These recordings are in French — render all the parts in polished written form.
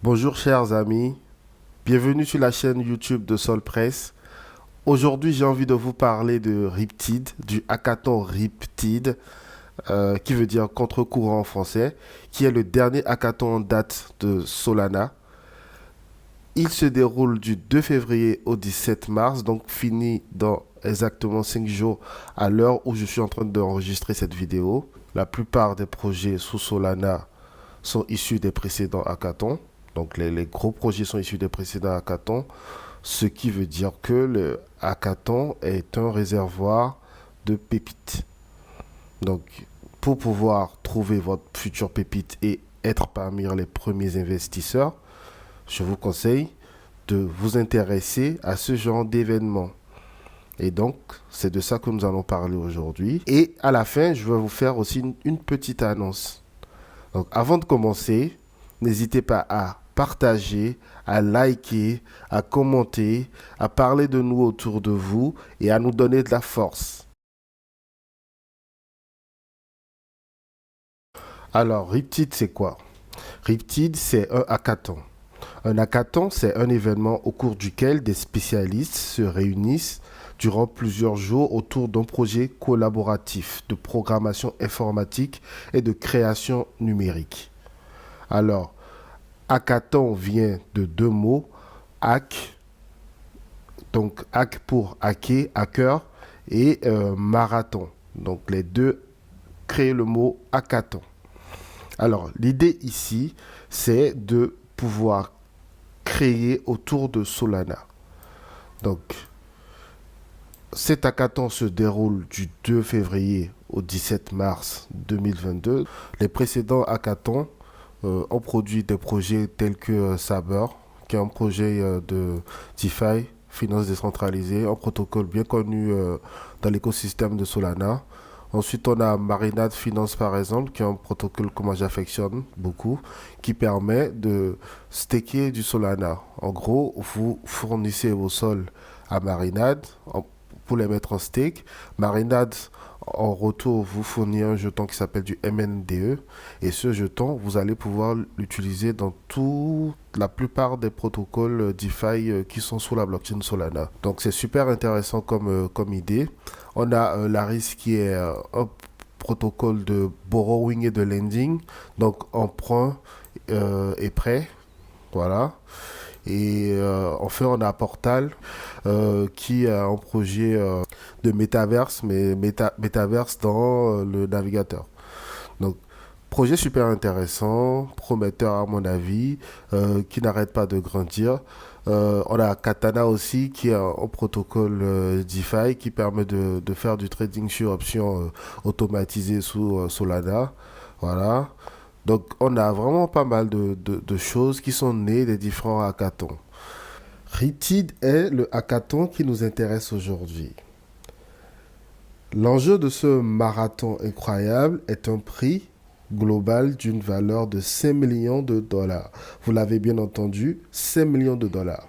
Bonjour chers amis, bienvenue sur la chaîne YouTube de Solpress. Aujourd'hui j'ai envie de vous parler de Riptide, du hackathon Riptide, qui veut dire contre-courant en français, qui est le dernier hackathon en date de Solana. Il se déroule du 2 février au 17 mars, donc fini dans exactement 5 jours à l'heure où je suis en train d'enregistrer cette vidéo. La plupart des projets sous Solana sont issus des précédents hackathons. Donc les gros projets sont issus des précédents hackathons, ce qui veut dire que le hackathon est un réservoir de pépites. Donc pour pouvoir trouver votre future pépite et être parmi les premiers investisseurs, je vous conseille de vous intéresser à ce genre d'événement. Et donc, c'est de ça que nous allons parler aujourd'hui. Et à la fin, je vais vous faire aussi une petite annonce. Donc, avant de commencer, n'hésitez pas à partager, à liker, à commenter, à parler de nous autour de vous et à nous donner de la force. Alors, Riptide, c'est quoi? Riptide, c'est un hackathon. Un hackathon, c'est un événement au cours duquel des spécialistes se réunissent durant plusieurs jours autour d'un projet collaboratif de programmation informatique et de création numérique. Alors, hackathon vient de deux mots, hack, donc hack pour hacker, hacker, et marathon. Donc les deux créent le mot hackathon. Alors, l'idée ici, c'est de pouvoir créé autour de Solana. Donc, cet hackathon se déroule du 2 février au 17 mars 2022. Les précédents hackathons ont produit des projets tels que Saber, qui est un projet de DeFi, finance décentralisée, un protocole bien connu dans l'écosystème de Solana. Ensuite, on a Marinade Finance, par exemple, qui est un protocole que moi j'affectionne beaucoup, qui permet de staker du Solana. En gros, vous fournissez vos sols à Marinade pour les mettre en stake. Marinade, en retour, vous fournit un jeton qui s'appelle du MNDE. Et ce jeton, vous allez pouvoir l'utiliser dans la plupart des protocoles DeFi qui sont sous la blockchain Solana. Donc, c'est super intéressant comme idée. On a Laris qui est un protocole de borrowing et de lending, donc emprunt et prêt, voilà. Et enfin, on a Portal qui a un projet de métaverse, mais métaverse dans le navigateur. Donc, projet super intéressant, prometteur à mon avis, qui n'arrête pas de grandir. On a Katana aussi, qui est un protocole DeFi qui permet de faire du trading sur options automatisées sous Solana. Voilà. Donc, on a vraiment pas mal de choses qui sont nées des différents hackathons. Riptide est le hackathon qui nous intéresse aujourd'hui. L'enjeu de ce marathon incroyable est un prix global d'une valeur de 5 millions de dollars. Vous l'avez bien entendu, 5 millions de dollars.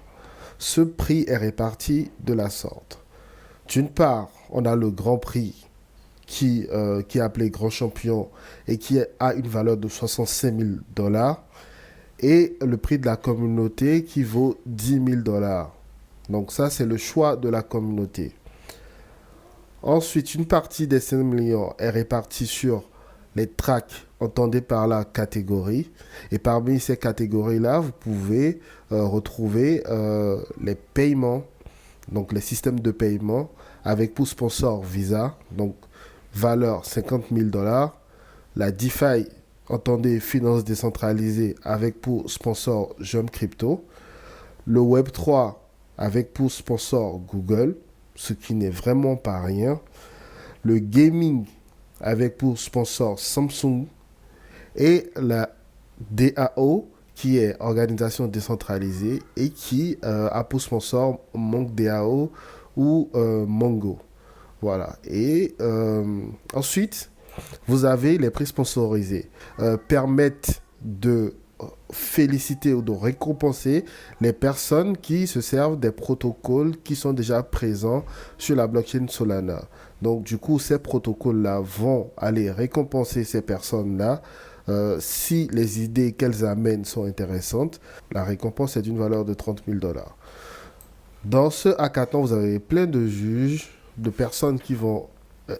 Ce prix est réparti de la sorte. D'une part, on a le grand prix qui est appelé grand champion et qui a une valeur de 65 000 dollars et le prix de la communauté qui vaut 10 000 dollars. Donc ça, c'est le choix de la communauté. Ensuite, une partie des 5 millions est répartie sur les tracks entendez par la catégorie. Et parmi ces catégories-là, vous pouvez retrouver les paiements, donc les systèmes de paiement avec pour sponsor Visa, donc valeur 50 000 dollars. La DeFi, entendez finance décentralisée avec pour sponsor Jump Crypto. Le Web3 avec pour sponsor Google, ce qui n'est vraiment pas rien. Le gaming avec pour sponsor Samsung. Et la DAO, qui est organisation décentralisée et qui a pour sponsor MonkDAO ou Mongo. Voilà. Et ensuite, vous avez les prix sponsorisés. Permettent de féliciter ou de récompenser les personnes qui se servent des protocoles qui sont déjà présents sur la blockchain Solana. Donc, du coup, ces protocoles-là vont aller récompenser ces personnes-là Si les idées qu'elles amènent sont intéressantes, la récompense est d'une valeur de 30 000 $. Dans ce hackathon, vous avez plein de juges, de personnes qui vont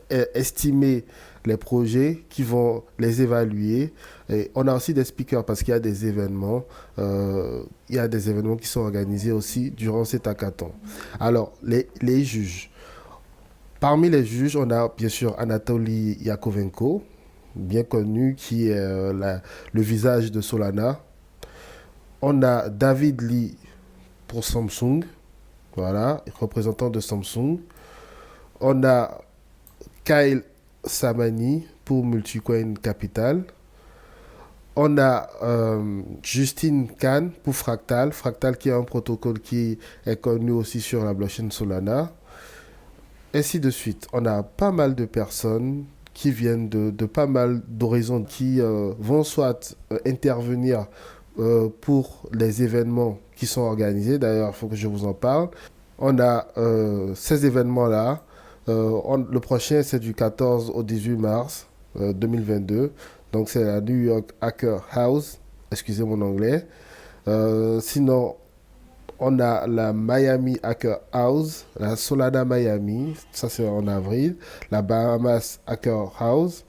estimer les projets, qui vont les évaluer. Et on a aussi des speakers parce qu'il y a des événements. Il y a des événements qui sont organisés aussi durant cet hackathon. Alors, les juges. Parmi les juges, on a bien sûr Anatoly Yakovenko, bien connu, qui est le visage de Solana. On a David Lee pour Samsung, voilà, représentant de Samsung. On a Kyle Samani pour Multicoin Capital. On a Justine Khan pour Fractal. Fractal qui est un protocole qui est connu aussi sur la blockchain Solana. Ainsi de suite. On a pas mal de personnes qui viennent de pas mal d'horizons qui vont soit intervenir pour les événements qui sont organisés. D'ailleurs, il faut que je vous en parle. On a ces événements-là. Le prochain, c'est du 14 au 18 mars 2022. Donc, c'est la New York Hacker House. Excusez mon anglais. Sinon, on a la Miami Hacker House, la Solana Miami, ça c'est en avril, la Bahamas Hacker House,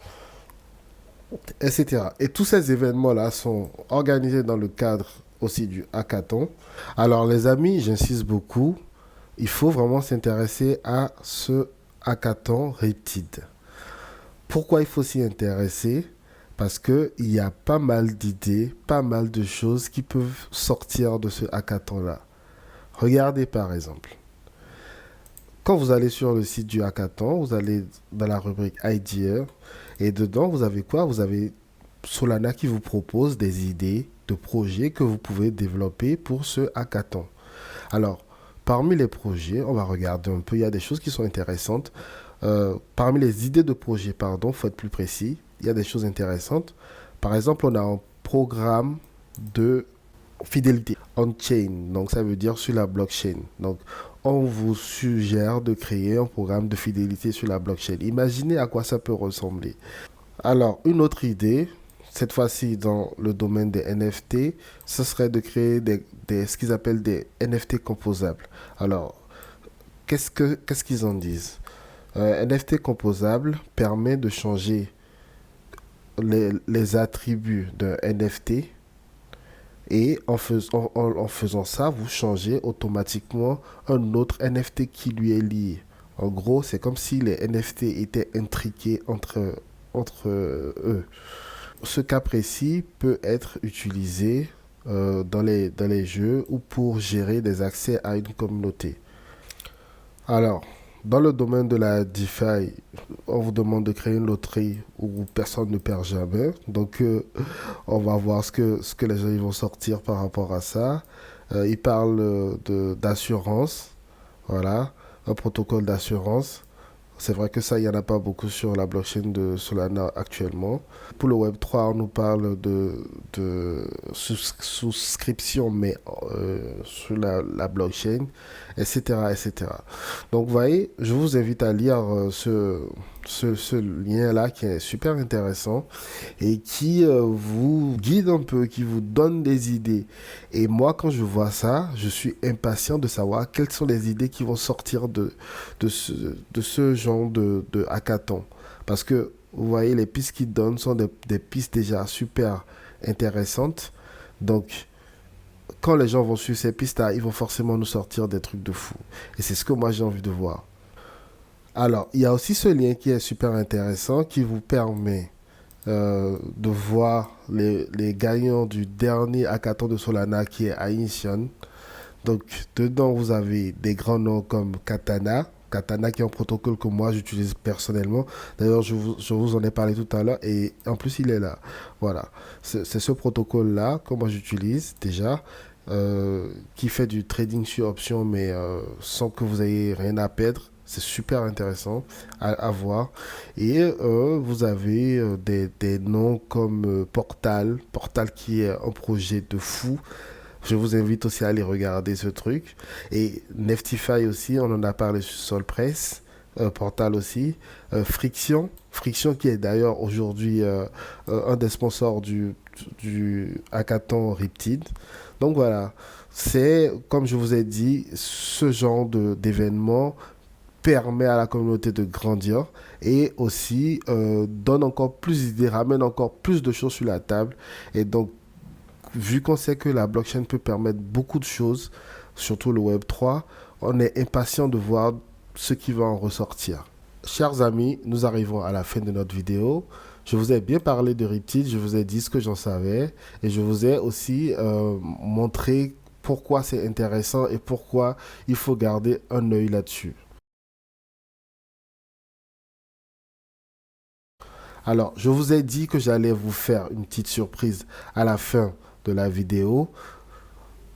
etc. Et tous ces événements-là sont organisés dans le cadre aussi du hackathon. Alors les amis, j'insiste beaucoup, il faut vraiment s'intéresser à ce hackathon Riptide. Pourquoi il faut s'y intéresser? Parce qu'il y a pas mal d'idées, pas mal de choses qui peuvent sortir de ce hackathon-là. Regardez par exemple, quand vous allez sur le site du hackathon, vous allez dans la rubrique Idea et dedans vous avez quoi? Vous avez Solana qui vous propose des idées de projets que vous pouvez développer pour ce hackathon. Alors, parmi les projets, on va regarder un peu, il y a des choses qui sont intéressantes. Parmi les idées de projets, pardon, il faut être plus précis, il y a des choses intéressantes. Par exemple, on a un programme de fidélité on-chain, donc ça veut dire sur la blockchain. Donc, on vous suggère de créer un programme de fidélité sur la blockchain. Imaginez à quoi ça peut ressembler. Alors, une autre idée, cette fois-ci dans le domaine des NFT, ce serait de créer ce qu'ils appellent des NFT composables. Alors, qu'est-ce qu'ils en disent? NFT composable permet de changer les attributs d'un NFT. Et en faisant ça, vous changez automatiquement un autre NFT qui lui est lié. En gros, c'est comme si les NFT étaient intriqués entre eux. Ce cas précis peut être utilisé dans les jeux ou pour gérer des accès à une communauté. Alors, dans le domaine de la DeFi, on vous demande de créer une loterie où personne ne perd jamais. Donc, on va voir ce que les gens ils vont sortir par rapport à ça. Ils parlent d'assurance. Voilà, un protocole d'assurance. C'est vrai que ça, il n'y en a pas beaucoup sur la blockchain de Solana actuellement. Pour le Web3, on nous parle de souscription, mais sur la blockchain, etc., etc. Donc, vous voyez, je vous invite à lire ce lien-là qui est super intéressant et qui vous guide un peu, qui vous donne des idées. Et moi, quand je vois ça, je suis impatient de savoir quelles sont les idées qui vont sortir de ce genre de hackathon. Parce que, vous voyez, les pistes qu'ils donnent sont des pistes déjà super intéressantes. Donc, quand les gens vont suivre ces pistes-là, ils vont forcément nous sortir des trucs de fou. Et c'est ce que moi, j'ai envie de voir. Alors, il y a aussi ce lien qui est super intéressant, qui vous permet de voir les gagnants du dernier hackathon de Solana qui est Ignition. Donc, dedans, vous avez des grands noms comme Katana. Katana qui est un protocole que moi j'utilise personnellement. D'ailleurs, je vous en ai parlé tout à l'heure et en plus il est là. Voilà. C'est ce protocole-là que moi j'utilise déjà, qui fait du trading sur option, mais sans que vous ayez rien à perdre. C'est super intéressant à voir. Et vous avez des noms comme Portal. Portal qui est un projet de fou. Je vous invite aussi à aller regarder ce truc. Et Neftify aussi, on en a parlé sur Solpress. Portal aussi, Friction qui est d'ailleurs aujourd'hui un des sponsors du hackathon Riptide. Donc voilà, c'est comme je vous ai dit, ce genre d'événement permet à la communauté de grandir et aussi donne encore plus d'idées, ramène encore plus de choses sur la table. Et donc, vu qu'on sait que la blockchain peut permettre beaucoup de choses, surtout le Web3, on est impatient de voir ce qui va en ressortir. Chers amis, nous arrivons à la fin de notre vidéo. Je vous ai bien parlé de Riptide, je vous ai dit ce que j'en savais et je vous ai aussi montré pourquoi c'est intéressant et pourquoi il faut garder un œil là-dessus. Alors, je vous ai dit que j'allais vous faire une petite surprise à la fin de la vidéo.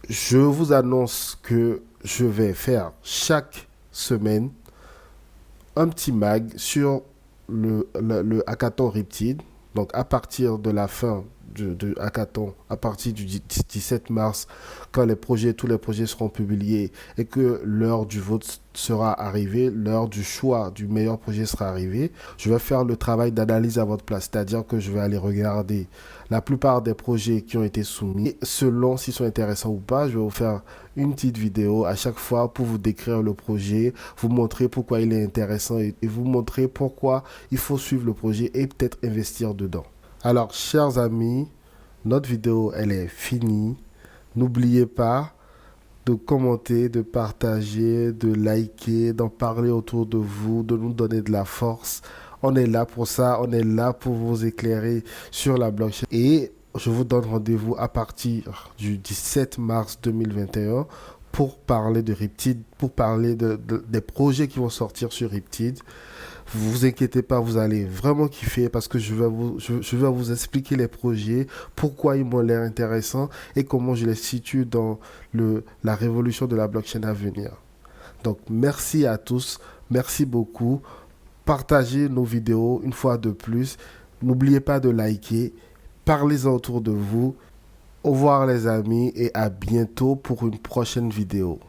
Je vous annonce que je vais faire chaque semaine un petit mag sur le hackathon Riptide. Donc, à partir de la fin de hackathon, à partir du 17 mars, quand tous les projets seront publiés et que l'heure du vote sera arrivée, l'heure du choix du meilleur projet sera arrivée, je vais faire le travail d'analyse à votre place. C'est-à-dire que je vais aller regarder la plupart des projets qui ont été soumis. Et selon s'ils sont intéressants ou pas, je vais vous faire une petite vidéo à chaque fois pour vous décrire le projet, vous montrer pourquoi il est intéressant et vous montrer pourquoi il faut suivre le projet et peut-être investir dedans. Alors, chers amis, notre vidéo, elle est finie. N'oubliez pas de commenter, de partager, de liker, d'en parler autour de vous, de nous donner de la force. On est là pour ça, on est là pour vous éclairer sur la blockchain. Et je vous donne rendez-vous à partir du 17 mars 2021 pour parler de Riptide, pour parler des projets qui vont sortir sur Riptide. Vous inquiétez pas, vous allez vraiment kiffer parce que je vais vous expliquer les projets, pourquoi ils m'ont l'air intéressants et comment je les situe dans la révolution de la blockchain à venir. Donc, merci à tous, merci beaucoup. Partagez nos vidéos une fois de plus. N'oubliez pas de liker, parlez-en autour de vous. Au revoir les amis et à bientôt pour une prochaine vidéo.